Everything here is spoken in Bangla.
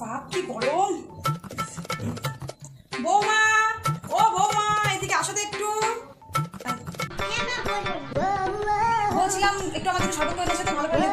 বাপ কি গরম। বৌমা, ও বৌমা, এদিকে আসো তো একটু। বলছিলাম একটু আমাদের শরবত করে দিয়েছো তো, ভালো করে